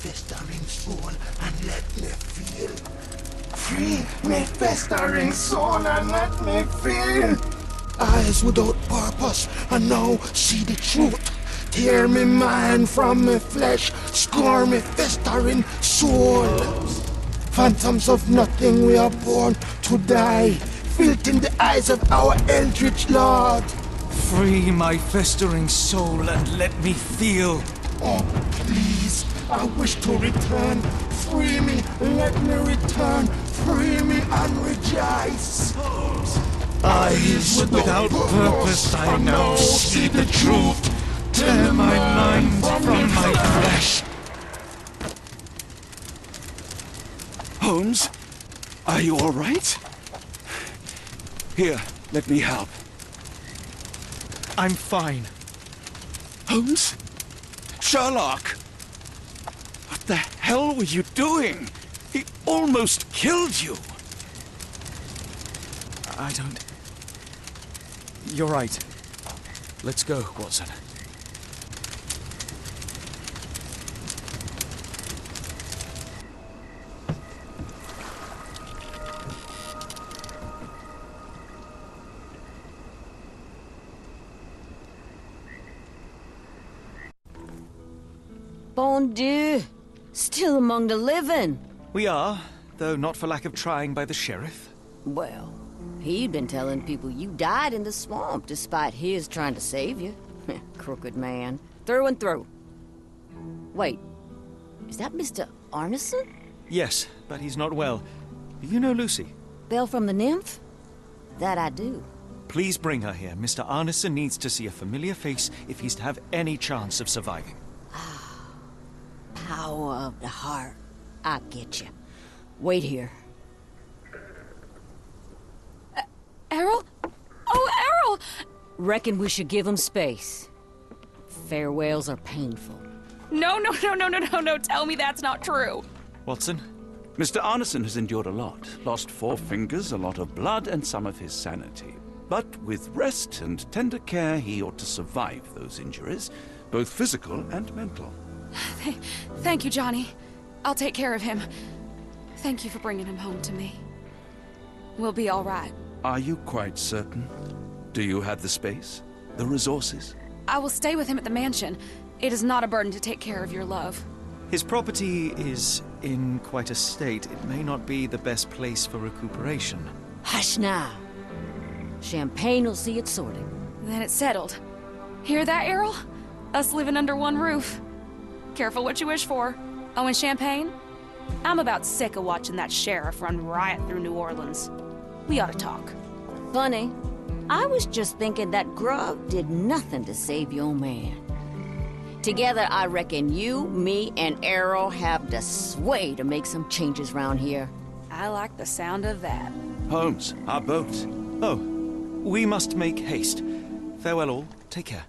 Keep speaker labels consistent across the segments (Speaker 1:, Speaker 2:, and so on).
Speaker 1: festering soul and let me feel. Free me festering soul and let me feel. Eyes without purpose and now see the truth. Tear me mind from me flesh, score me festering soul. Phantoms of nothing, we are born to die. Filth in the eyes of our eldritch lord.
Speaker 2: Free my festering soul and let me feel.
Speaker 1: Oh, please, I wish to return. Free me, let me return. Free me and rejoice.
Speaker 2: Eyes without purpose, I now see the truth. Tear my mind from my flesh.
Speaker 3: Holmes, are you all right? Here, let me help.
Speaker 2: I'm fine.
Speaker 3: Holmes? Sherlock! What the hell were you doing? He almost killed you.
Speaker 2: I don't... You're right. Let's go, Watson.
Speaker 4: Bon Dieu! Still among the living.
Speaker 2: We are, though not for lack of trying by the sheriff.
Speaker 4: Well, he'd been telling people you died in the swamp despite his trying to save you. Crooked man. Through and through. Wait, is that Mr. Arneson?
Speaker 2: Yes, but he's not well. Do you know Lucy?
Speaker 4: Belle from the Nymph? That I do.
Speaker 2: Please bring her here. Mr. Arneson needs to see a familiar face if he's to have any chance of surviving.
Speaker 4: Power of the heart. I get you. Wait here.
Speaker 5: Errol? Oh, Errol!
Speaker 4: Reckon we should give him space. Farewells are painful.
Speaker 5: No, tell me that's not true.
Speaker 2: Watson?
Speaker 3: Mr. Arneson has endured a lot. Lost 4 fingers, a lot of blood, and some of his sanity. But with rest and tender care, he ought to survive those injuries, both physical and mental.
Speaker 5: Thank you, Johnny. I'll take care of him. Thank you for bringing him home to me. We'll be all right.
Speaker 3: Are you quite certain? Do you have the space? The resources?
Speaker 5: I will stay with him at the mansion. It is not a burden to take care of your love.
Speaker 2: His property is in quite a state. It may not be the best place for recuperation.
Speaker 4: Hush now. Champagne will see it sorted.
Speaker 5: Then it's settled. Hear that, Errol? Us living under one roof. Careful what you wish for. Oh, and champagne? I'm about sick of watching that sheriff run riot through New Orleans. We ought to talk.
Speaker 4: Funny. I was just thinking that grub did nothing to save your man. Together, I reckon you, me, and Errol have the sway to make some changes round here.
Speaker 5: I like the sound of that.
Speaker 3: Holmes, our boat.
Speaker 2: Oh, we must make haste. Farewell all. Take care.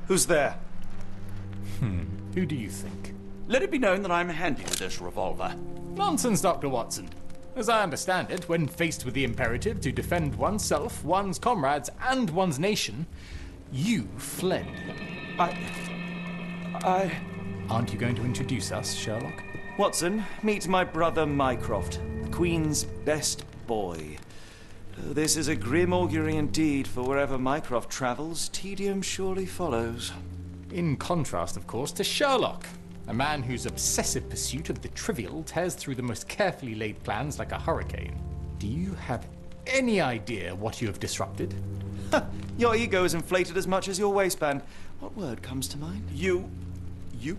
Speaker 2: Who's there?
Speaker 6: Who do you think?
Speaker 3: Let it be known that I'm handy with this revolver.
Speaker 6: Nonsense, Dr. Watson. As I understand it, when faced with the imperative to defend oneself, one's comrades, and one's nation, you fled. Aren't you going to introduce us, Sherlock?
Speaker 2: Watson, meet my brother Mycroft, the Queen's best boy. This is a grim augury indeed, for wherever Mycroft travels, tedium surely follows.
Speaker 6: In contrast, of course, to Sherlock, a man whose obsessive pursuit of the trivial tears through the most carefully laid plans like a hurricane. Do you have any idea what you have disrupted?
Speaker 2: Your ego is inflated as much as your waistband. What word comes to mind?
Speaker 3: You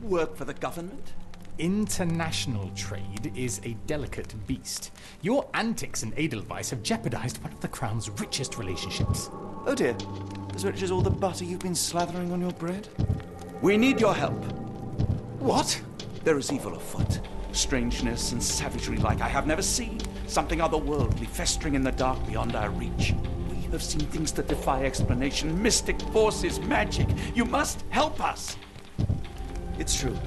Speaker 3: work for the government?
Speaker 6: International trade is a delicate beast. Your antics in Edelweiss have jeopardized one of the Crown's richest relationships.
Speaker 2: Oh dear, as rich as all the butter you've been slathering on your bread?
Speaker 3: We need your help.
Speaker 6: What?
Speaker 3: There is evil afoot. Strangeness and savagery like I have never seen. Something otherworldly festering in the dark beyond our reach. We have seen things that defy explanation. Mystic forces, magic. You must help us.
Speaker 2: It's true.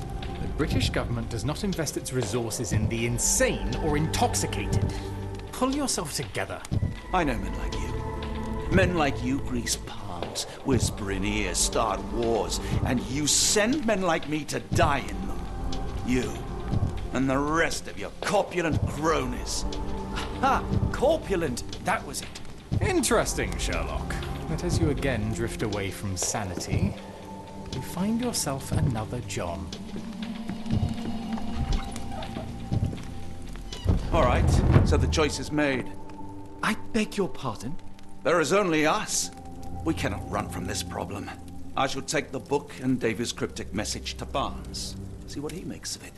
Speaker 6: The British government does not invest its resources in the insane or intoxicated. Pull yourself together.
Speaker 3: I know men like you. Men like you grease palms, whisper in ears, start wars, and you send men like me to die in them. You and the rest of your corpulent cronies.
Speaker 2: Ha! Corpulent! That was it.
Speaker 6: Interesting, Sherlock. But as you again drift away from sanity, you find yourself another John.
Speaker 3: All right, so the choice is made.
Speaker 2: I beg your pardon?
Speaker 3: There is only us. We cannot run from this problem. I shall take the book and Davy's cryptic message to Barnes. See what he makes of it.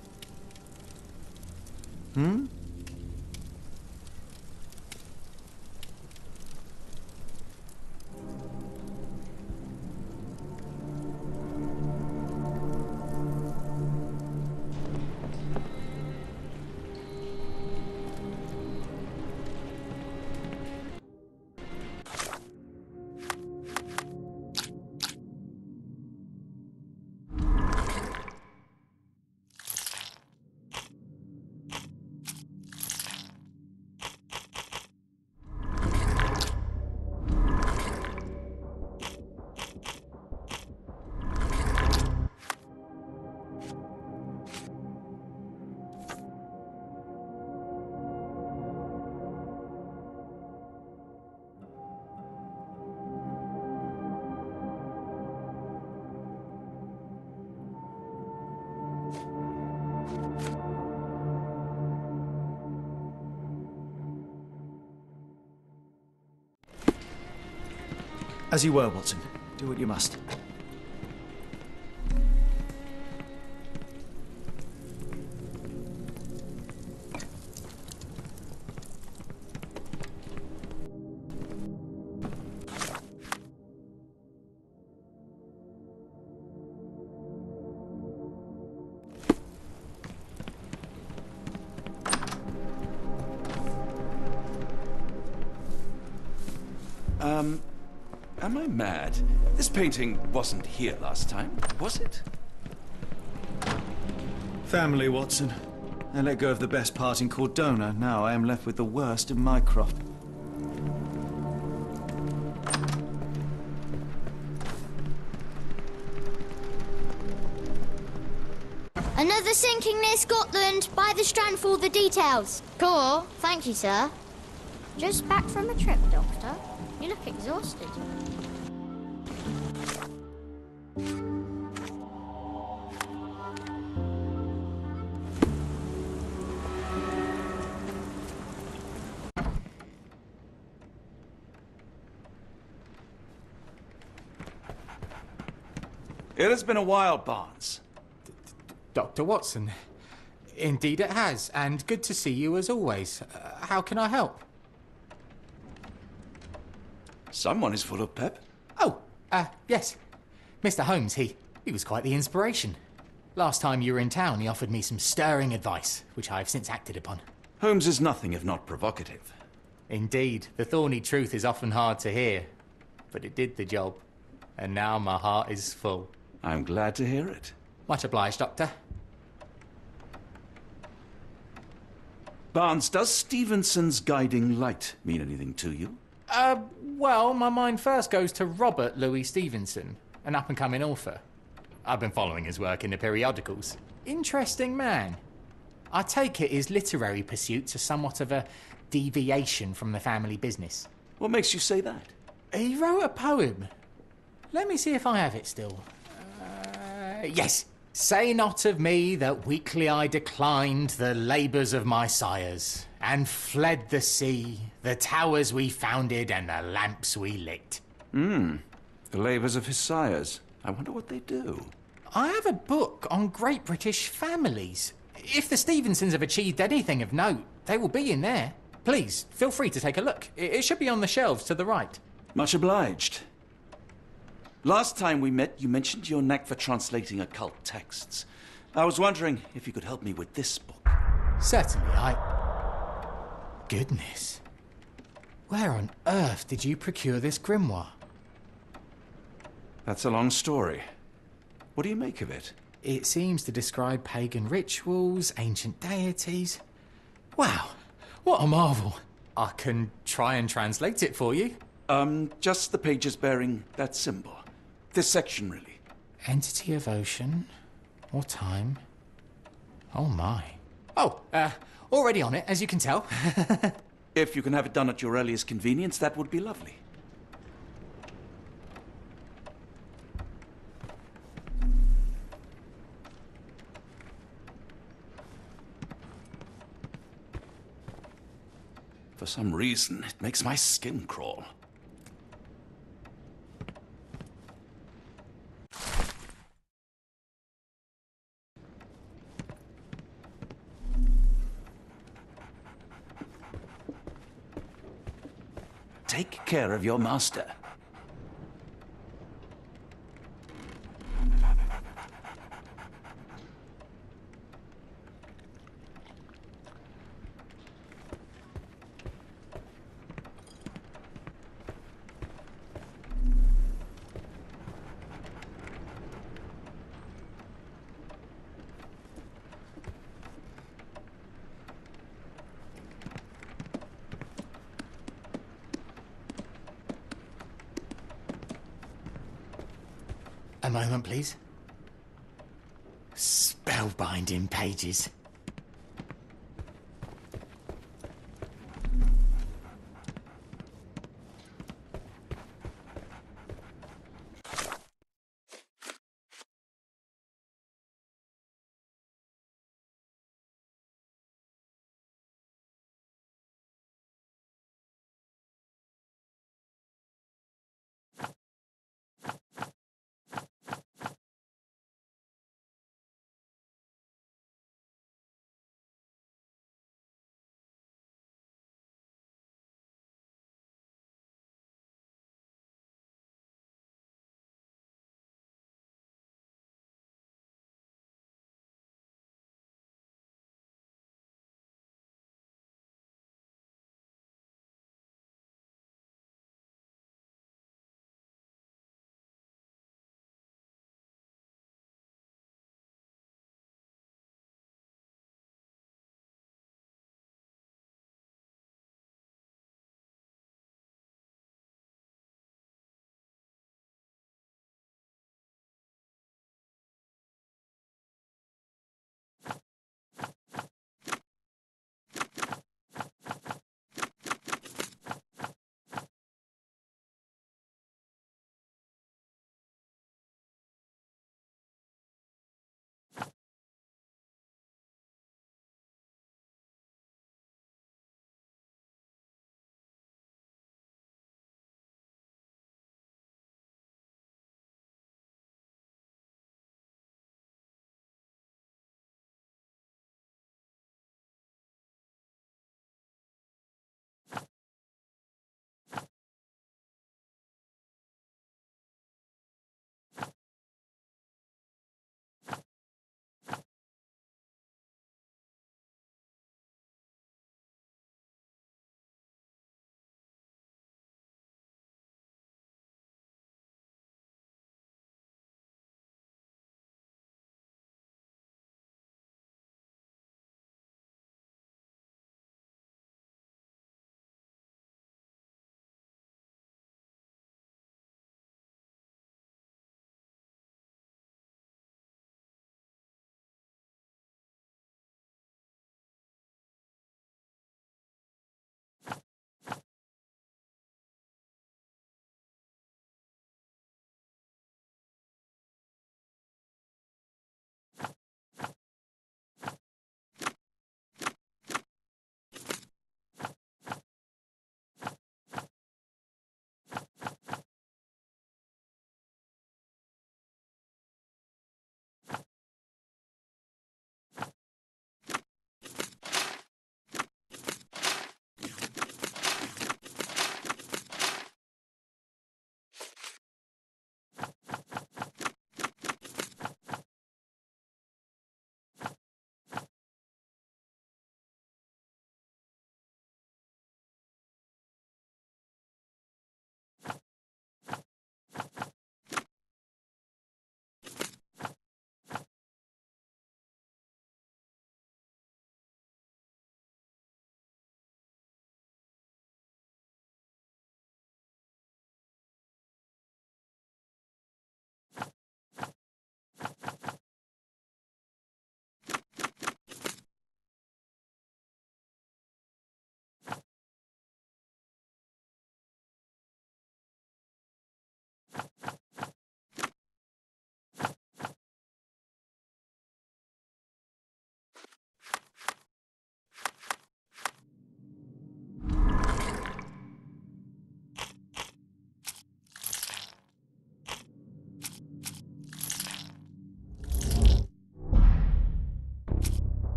Speaker 2: As you were, Watson. Do what you must.
Speaker 3: Am I mad? This painting wasn't here last time, was it?
Speaker 2: Family, Watson. I let go of the best part in Cordona. Now I am left with the worst in Mycroft.
Speaker 7: Another sinking near Scotland. By the Strand for all the details. Cool. Thank you, sir. Just back from a trip, Doctor. You look exhausted.
Speaker 3: It has been a while, Barnes.
Speaker 6: Dr. Watson. Indeed it has, and good to see you as always. How can I help?
Speaker 3: Someone is full of pep.
Speaker 6: Oh, yes. Mr. Holmes, he was quite the inspiration. Last time you were in town, he offered me some stirring advice, which I have since acted upon.
Speaker 3: Holmes is nothing if not provocative.
Speaker 6: Indeed, the thorny truth is often hard to hear, but it did the job, and now my heart is full.
Speaker 3: I'm glad to hear it.
Speaker 6: Much obliged, Doctor.
Speaker 3: Barnes, does Stevenson's guiding light mean anything to you?
Speaker 6: Well, my mind first goes to Robert Louis Stevenson, an up-and-coming author. I've been following his work in the periodicals. Interesting man. I take it his literary pursuits are somewhat of a deviation from the family business.
Speaker 3: What makes you say that?
Speaker 6: He wrote a poem. Let me see if I have it still. Yes. Say not of me that weakly I declined the labours of my sires, and fled the sea, the towers we founded, and the lamps we lit.
Speaker 3: The labours of his sires. I wonder what they do.
Speaker 6: I have a book on great British families. If the Stevensons have achieved anything of note, they will be in there. Please, feel free to take a look. It should be on the shelves to the right.
Speaker 3: Much obliged. Last time we met, you mentioned your knack for translating occult texts. I was wondering if you could help me with this book.
Speaker 6: Certainly, Goodness. Where on earth did you procure this grimoire?
Speaker 3: That's a long story. What do you make of it?
Speaker 6: It seems to describe pagan rituals, ancient deities. Wow, what a marvel. I can try and translate it for you.
Speaker 3: Just the pages bearing that symbol. This section, really.
Speaker 6: Entity of ocean or time. Oh my. Oh, already on it, as you can tell.
Speaker 3: If you can have it done at your earliest convenience, that would be lovely. For some reason, it makes my skin crawl. Take care of your master.
Speaker 6: A moment, please. Spellbinding pages.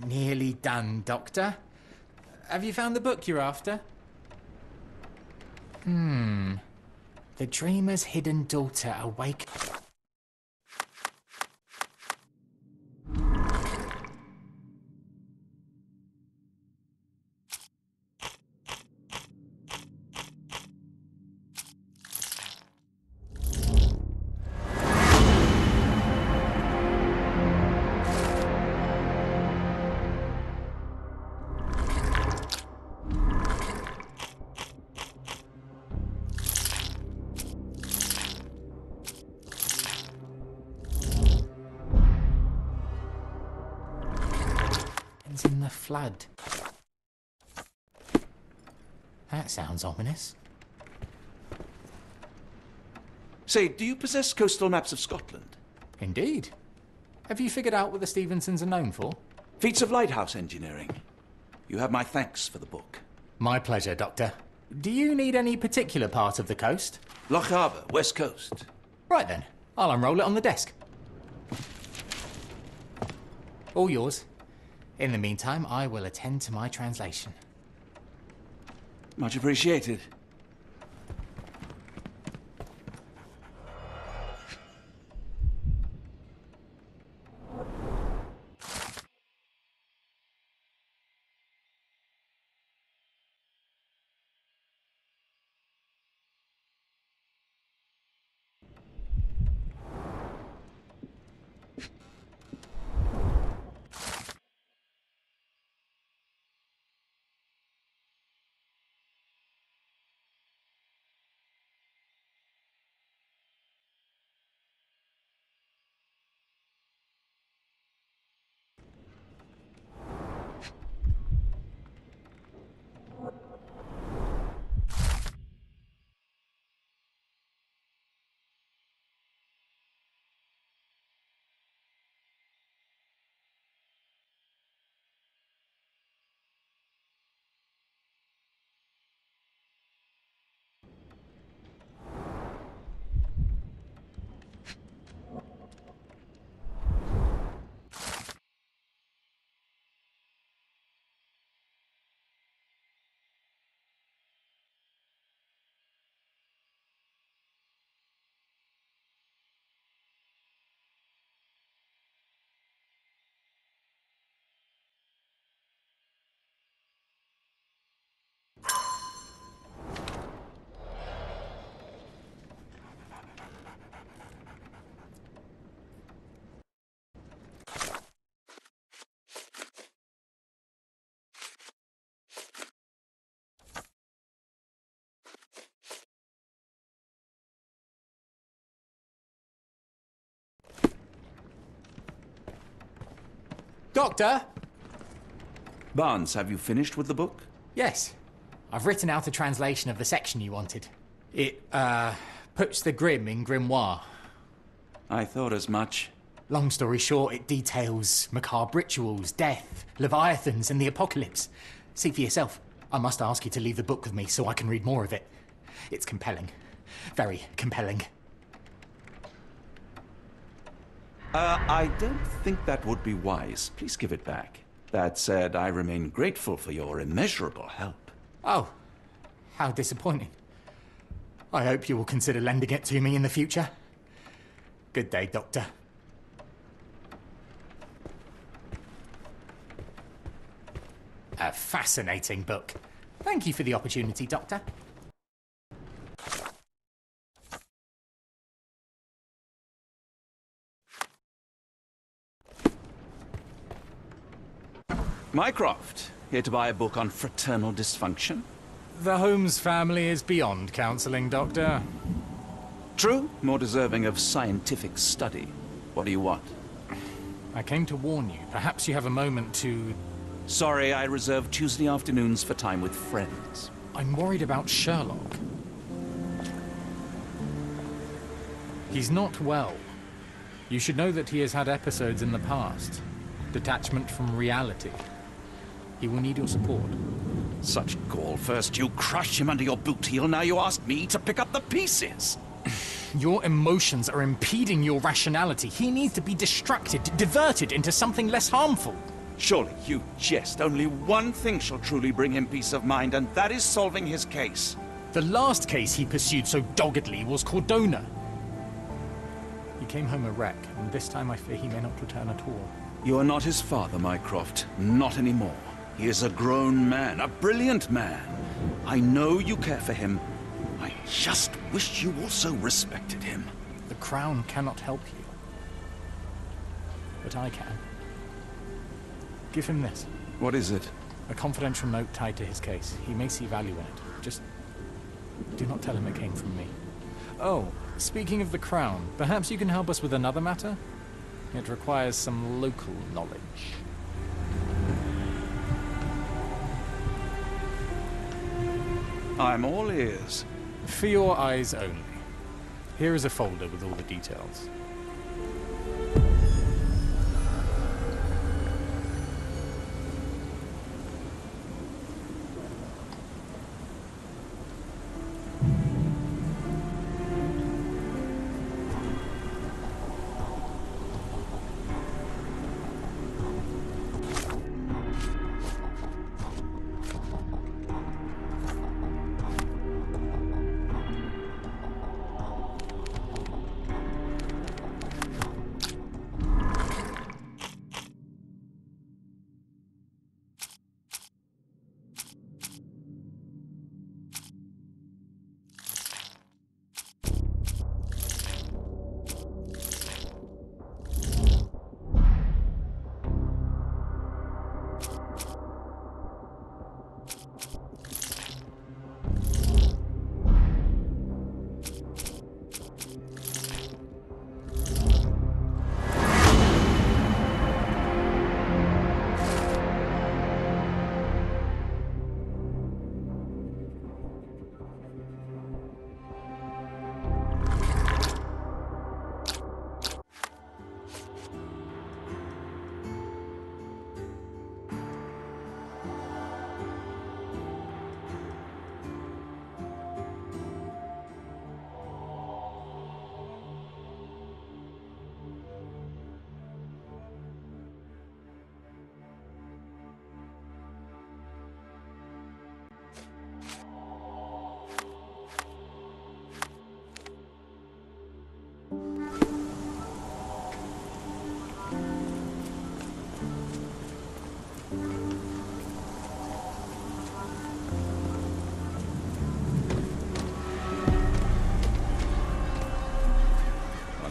Speaker 6: Nearly done, Doctor. Have you found the book you're after? The Dreamer's Hidden Daughter Awake... in the flood. That sounds ominous.
Speaker 3: Say, do you possess coastal maps of Scotland?
Speaker 6: Indeed. Have you figured out what the Stevensons are known for?
Speaker 3: Feats of lighthouse engineering. You have my thanks for the book.
Speaker 6: My pleasure, Doctor. Do you need any particular part of the coast?
Speaker 3: Loch Harbour, West Coast.
Speaker 6: Right then, I'll unroll it on the desk. All yours. In the meantime, I will attend to my translation.
Speaker 3: Much appreciated.
Speaker 6: Doctor!
Speaker 3: Barnes, have you finished with the book?
Speaker 6: Yes. I've written out a translation of the section you wanted. It, puts the grim in grimoire.
Speaker 3: I thought as much.
Speaker 6: Long story short, it details macabre rituals, death, leviathans, and the apocalypse. See for yourself. I must ask you to leave the book with me so I can read more of it. It's compelling. Very compelling.
Speaker 3: I don't think that would be wise. Please give it back. That said, I remain grateful for your immeasurable help.
Speaker 6: Oh, how disappointing. I hope you will consider lending it to me in the future. Good day, Doctor. A fascinating book. Thank you for the opportunity, Doctor.
Speaker 3: Mycroft, here to buy a book on fraternal dysfunction?
Speaker 6: The Holmes family is beyond counselling, Doctor.
Speaker 3: True, more deserving of scientific study. What do you want?
Speaker 6: I came to warn you. Perhaps you have a moment to...
Speaker 3: Sorry, I reserve Tuesday afternoons for time with friends.
Speaker 6: I'm worried about Sherlock. He's not well. You should know that he has had episodes in the past. Detachment from reality. He will need your support.
Speaker 3: Such gall. First you crush him under your boot heel, now you ask me to pick up the pieces.
Speaker 6: Your emotions are impeding your rationality. He needs to be distracted, diverted into something less harmful.
Speaker 3: Surely you jest. Only one thing shall truly bring him peace of mind, and that is solving his case.
Speaker 6: The last case he pursued so doggedly was Cordona. He came home a wreck, and this time I fear he may not return at all.
Speaker 3: You are not his father, Mycroft. Not anymore. He is a grown man, a brilliant man. I know you care for him. I just wish you also respected him.
Speaker 6: The Crown cannot help you. But I can. Give him this.
Speaker 3: What is it?
Speaker 6: A confidential note tied to his case. He may see value in it. Just do not tell him it came from me. Oh, speaking of the Crown, perhaps you can help us with another matter? It requires some local knowledge.
Speaker 3: I'm all ears.
Speaker 6: For your eyes only. Here is a folder with all the details.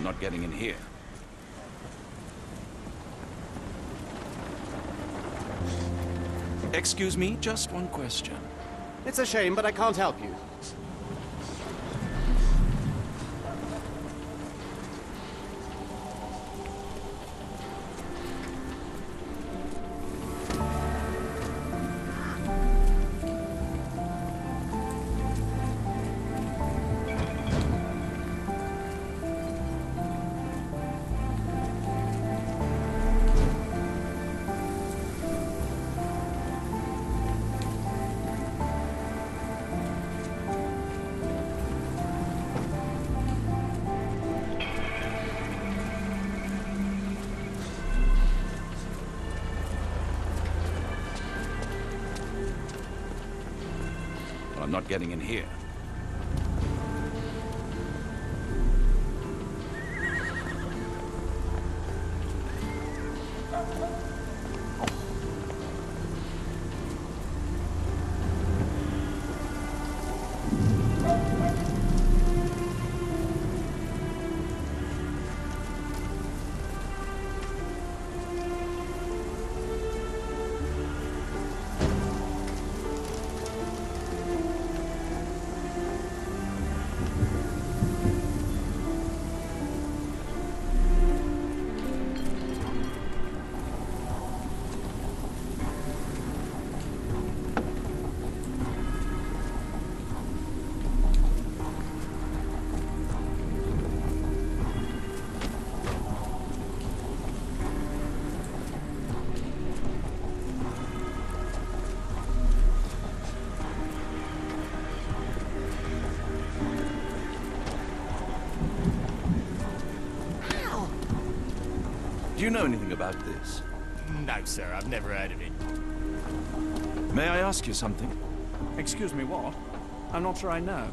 Speaker 3: Not getting in here. Excuse me, just one question.
Speaker 8: It's a shame, but I can't help you.
Speaker 3: I'm not getting in here. Do you know anything about this?
Speaker 6: No, sir, I've never heard of it.
Speaker 3: May I ask you something?
Speaker 9: Excuse me, what? I'm not sure I know.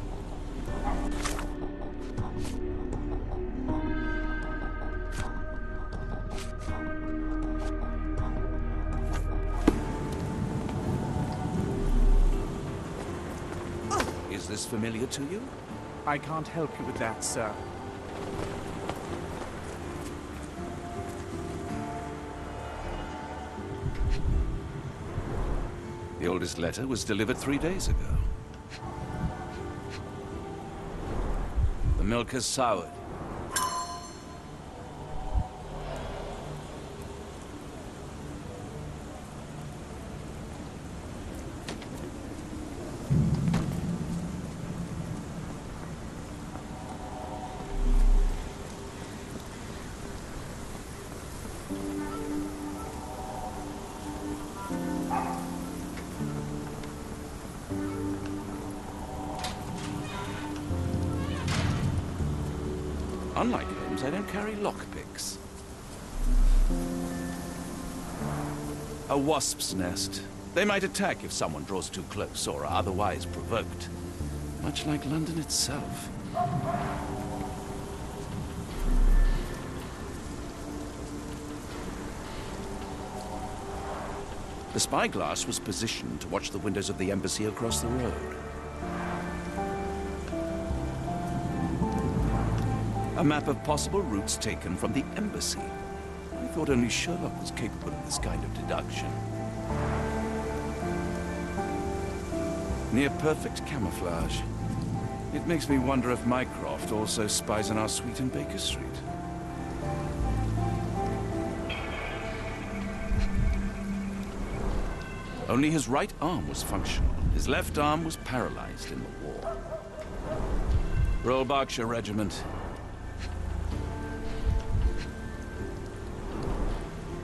Speaker 3: Is this familiar to you?
Speaker 9: I can't help you with that, sir.
Speaker 3: The oldest letter was delivered 3 days ago. The milk has soured. Unlike Holmes, I don't carry lockpicks. A wasp's nest. They might attack if someone draws too close or are otherwise provoked. Much like London itself. The spyglass was positioned to watch the windows of the embassy across the road. A map of possible routes taken from the embassy. I thought only Sherlock was capable of this kind of deduction. Near perfect camouflage. It makes me wonder if Mycroft also spies on our suite in Baker Street. Only his right arm was functional. His left arm was paralyzed in the war. Royal Berkshire Regiment.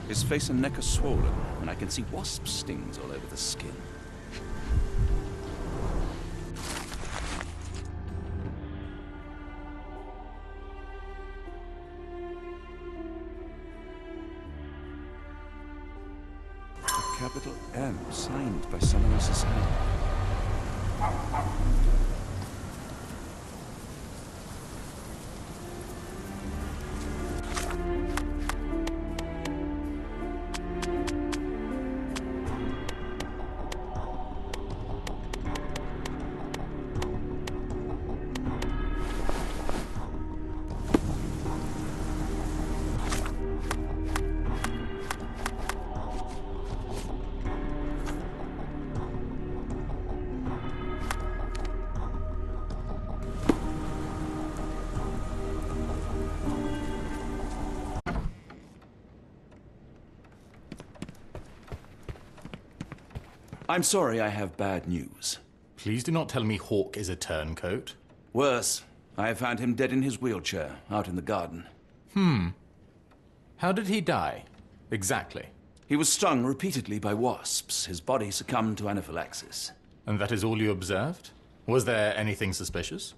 Speaker 3: His face and neck are swollen, and I can see wasp stings all over the skin. A capital M signed by someone else's hand. I'm sorry, I have bad news.
Speaker 6: Please do not tell me Hawke is a turncoat.
Speaker 3: Worse, I have found him dead in his wheelchair, out in the garden.
Speaker 6: How did he die? Exactly.
Speaker 3: He was stung repeatedly by wasps. His body succumbed to anaphylaxis.
Speaker 6: And that is all you observed? Was there anything suspicious?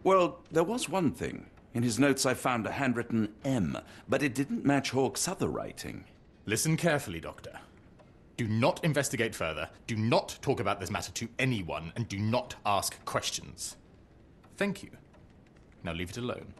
Speaker 3: Well, there was one thing. In his notes I found a handwritten M, but it didn't match Hawke's other writing.
Speaker 6: Listen carefully, Doctor. Do not investigate further, do not talk about this matter to anyone, and do not ask questions. Thank you. Now leave it alone.